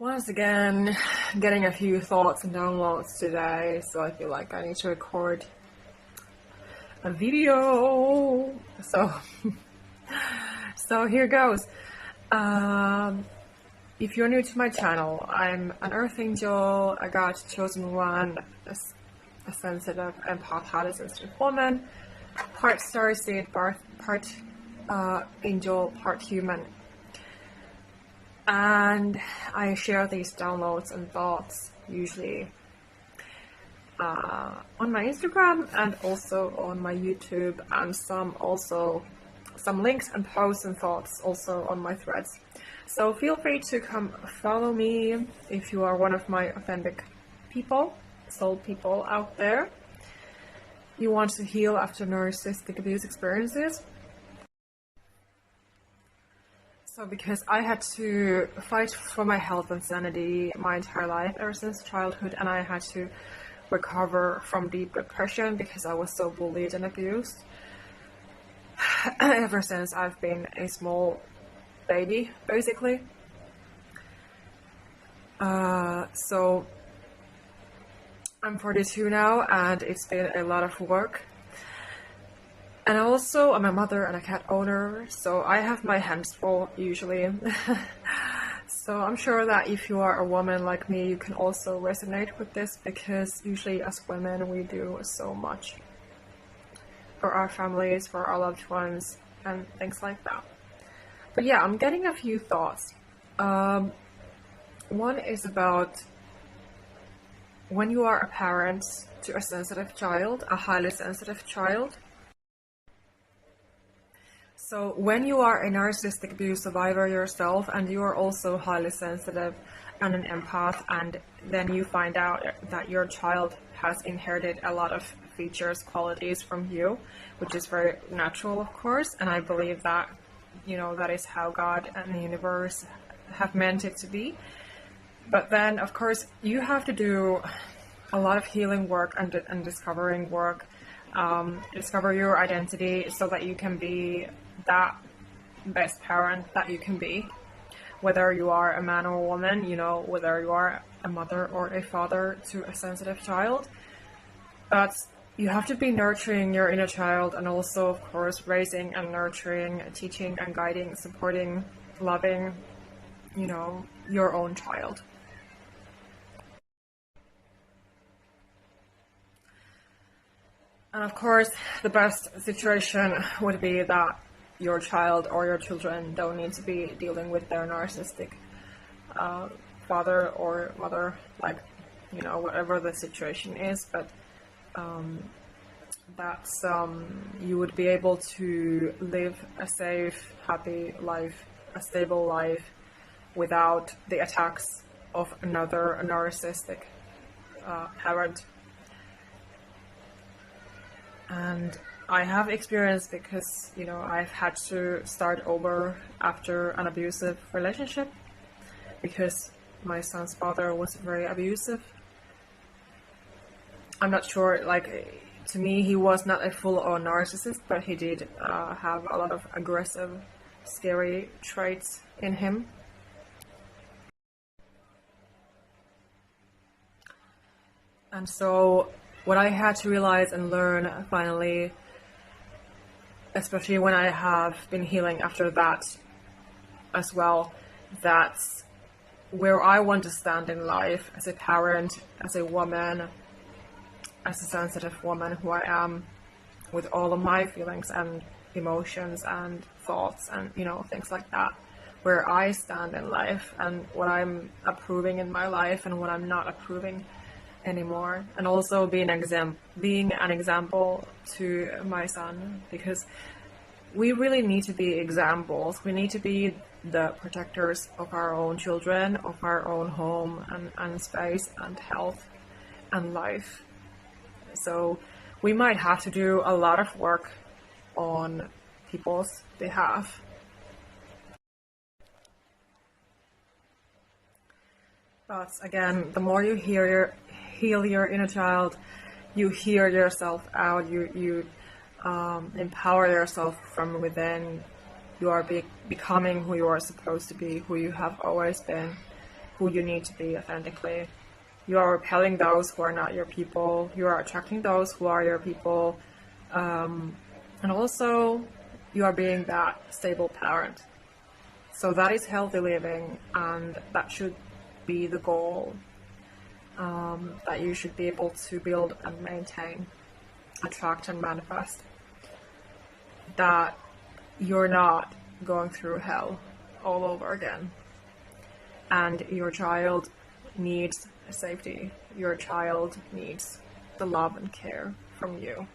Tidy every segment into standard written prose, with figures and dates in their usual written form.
Once again, getting a few thoughts and downloads today, so I feel like I need to record a video. So here goes. If you're new to my channel, I'm an Earth Angel, a God chosen one, a sensitive empath, highly sensitive woman, part Starseed, part angel, part human. And I share these downloads and thoughts usually on my Instagram and also on my YouTube, and some links and posts and thoughts also on my threads. So feel free to come follow me if you are one of my authentic people, soul people out there. You want to heal after narcissistic abuse experiences. So because I had to fight for my health and sanity my entire life ever since childhood, and I had to recover from deep depression because I was so bullied and abused ever since I've been a small baby, basically. So I'm 42 now, and it's been a lot of work. And also, I'm a mother and a cat owner, so I have my hands full usually. So I'm sure that if you are a woman like me, you can also resonate with this, because usually as women we do so much for our families, for our loved ones, and things like that. But yeah, I'm getting a few thoughts. One is about when you are a parent to a sensitive child, a highly sensitive child. So when you are a narcissistic abuse survivor yourself, and you are also highly sensitive and an empath, and then you find out that your child has inherited a lot of features, qualities from you, which is very natural, of course, and I believe that, you know, that is how God and the universe have meant it to be. But then, of course, you have to do a lot of healing work and discovering work, discover your identity so that you can be that best parent that you can be, whether you are a man or a woman, you know, whether you are a mother or a father to a sensitive child. But you have to be nurturing your inner child, and also, of course, raising and nurturing, teaching and guiding, supporting, loving, you know, your own child. And of course, the best situation would be that your child or your children don't need to be dealing with their narcissistic father or mother, like, you know, whatever the situation is, but that's you would be able to live a safe, happy life, a stable life, without the attacks of another narcissistic parent. And I have experience, because, you know, I've had to start over after an abusive relationship, because my son's father was very abusive. I'm not sure, like, to me he was not a full-on narcissist, but he did have a lot of aggressive, scary traits in him. And so what I had to realize and learn finally, especially when I have been healing after that as well, that's where I want to stand in life as a parent, as a woman, as a sensitive woman who I am, with all of my feelings and emotions and thoughts and, you know, things like that, where I stand in life and what I'm approving in my life and what I'm not approving anymore, and also being an example to my son, because we really need to be examples. We need to be the protectors of our own children, of our own home and space and health and life. So we might have to do a lot of work on people's behalf. But again, the more you heal your inner child, you hear yourself out, you empower yourself from within, you are becoming who you are supposed to be, who you have always been, who you need to be authentically. You are repelling those who are not your people. You are attracting those who are your people. And also, you are being that stable parent. So that is healthy living, and that should be the goal that you should be able to build and maintain, attract and manifest. That you're not going through hell all over again. And your child needs safety. Your child needs the love and care from you.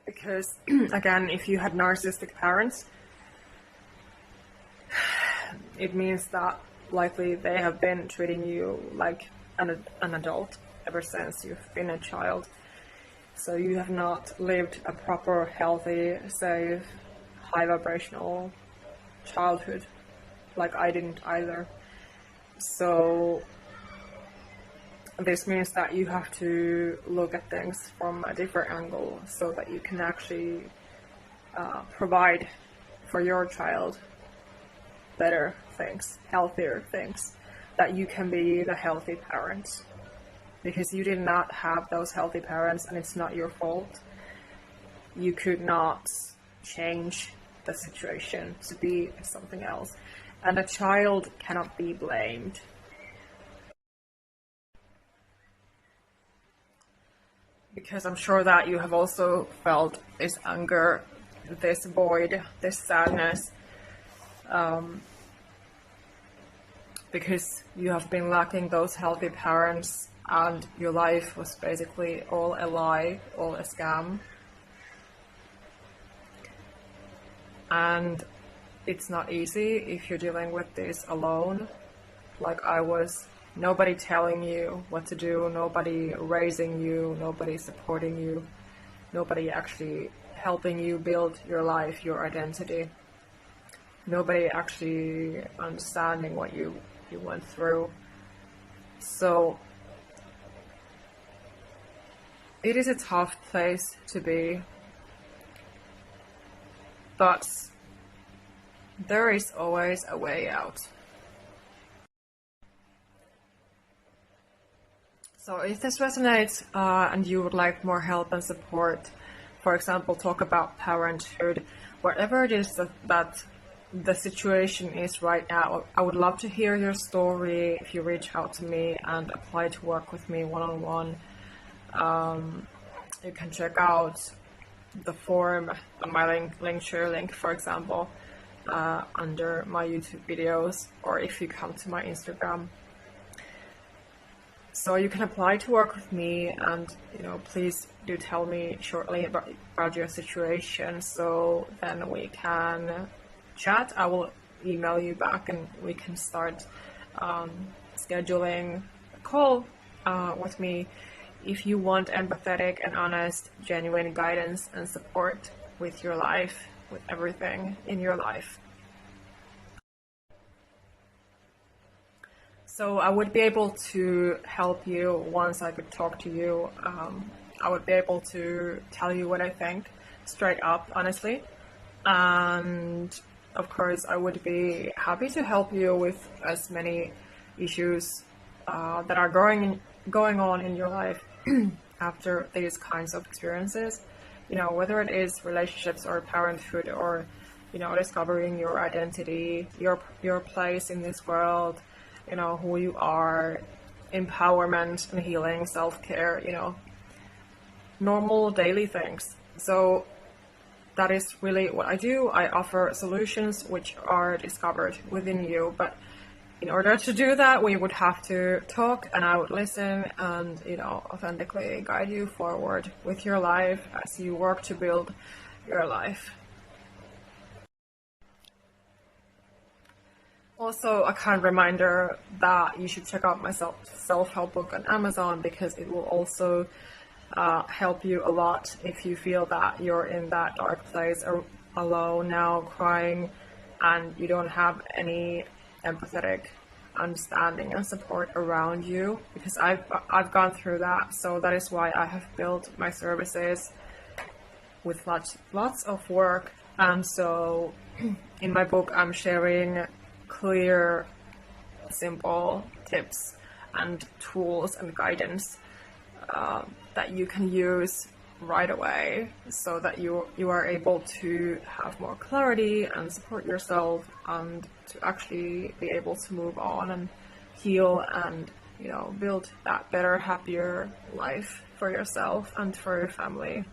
Because, again, if you had narcissistic parents, it means that likely they have been treating you like an adult ever since you've been a child. So you have not lived a proper, healthy, safe, high vibrational childhood, like I didn't either. So this means that you have to look at things from a different angle so that you can actually provide for your child better things, healthier things, that you can be the healthy parent. Because you did not have those healthy parents, and it's not your fault. You could not change the situation to be something else. And a child cannot be blamed. Because I'm sure that you have also felt this anger, this void, this sadness, because you have been lacking those healthy parents, and your life was basically all a lie, all a scam. And it's not easy if you're dealing with this alone, like I was. Nobody telling you what to do, nobody raising you, nobody supporting you, nobody actually helping you build your life, your identity. Nobody actually understanding what you went through. So it is a tough place to be, but there is always a way out. So if this resonates and you would like more help and support, for example, talk about parenthood, whatever it is that the situation is right now, I would love to hear your story if you reach out to me and apply to work with me one-on-one. You can check out the form on my share link, for example, under my YouTube videos, or if you come to my Instagram. So you can apply to work with me, and please do tell me shortly about your situation, so then we can chat. I will email you back and we can start scheduling a call with me if you want empathetic and honest, genuine guidance and support with your life, with everything in your life. So I would be able to help you once I could talk to you. I would be able to tell you what I think straight up, honestly. And of course, I would be happy to help you with as many issues that are going on in your life after these kinds of experiences. Whether it is relationships or parenthood, or discovering your identity, your place in this world, who you are, empowerment and healing, self-care, normal daily things. So that is really what I do. I offer solutions which are discovered within you, but in order to do that, we would have to talk, and I would listen and, authentically guide you forward with your life as you work to build your life. Also, a kind reminder that you should check out my self-help book on Amazon, because it will also help you a lot if you feel that you're in that dark place or alone now, crying, and you don't have any empathetic understanding and support around you, because I've gone through that. So that is why I have built my services with lots of work. And so in my book, I'm sharing clear, simple tips and tools and guidance that you can use right away, so that you are able to have more clarity and support yourself, and to actually be able to move on and heal and, you know, build that better, happier life for yourself and for your family.